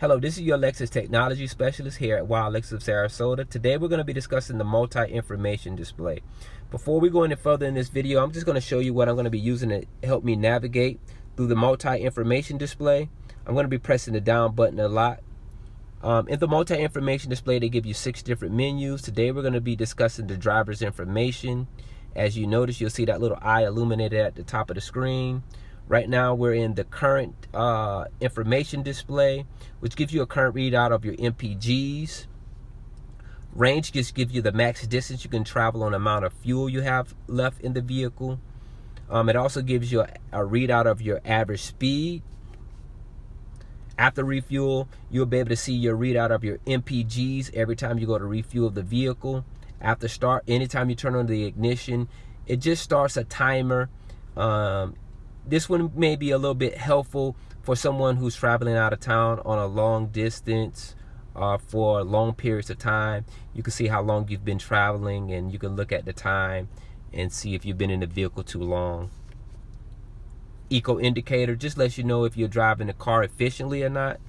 Hello, this is your Lexus technology specialist here at Wilde Lexus of Sarasota. Today we're going to be discussing the multi-information display. Before we go any further in this video, I'm just going to show you what I'm going to be using to help me navigate through the multi-information display. I'm going to be pressing the down button a lot. In the multi-information display, they give you 6 different menus. Today we're going to be discussing the driver's information. As you notice, you'll see that little eye illuminated at the top of the screen. Right now we're in the current information display, which gives you a current readout of your MPGs. Range just gives you the max distance you can travel on the amount of fuel you have left in the vehicle. It also gives you a readout of your average speed. After refuel, you'll be able to see your readout of your MPGs every time you go to refuel the vehicle. After start, anytime you turn on the ignition, it just starts a timer. This one may be a little bit helpful for someone who's traveling out of town on a long distance for long periods of time. You can see how long you've been traveling, and you can look at the time and see if you've been in the vehicle too long. Eco indicator just lets you know if you're driving the car efficiently or not.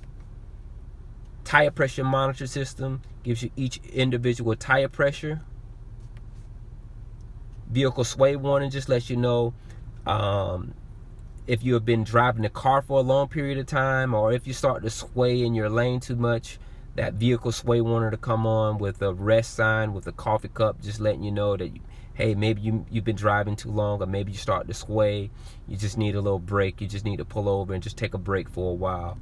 Tire pressure monitor system gives you each individual tire pressure. Vehicle sway warning just lets you know if you have been driving the car for a long period of time, or if you start to sway in your lane too much, that vehicle sway warning to come on with a rest sign with a coffee cup, just letting you know that hey, maybe you've been driving too long, or maybe you start to sway. You just need a little break. You just need to pull over and just take a break for a while.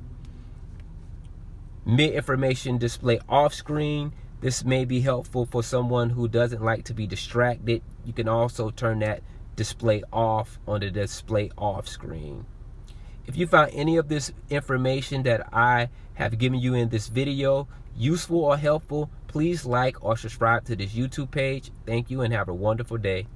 Mid information display off screen. This may be helpful for someone who doesn't like to be distracted. You can also turn that display off on the display off screen. If you found any of this information that I have given you in this video useful or helpful, please like or subscribe to this YouTube page. Thank you and have a wonderful day.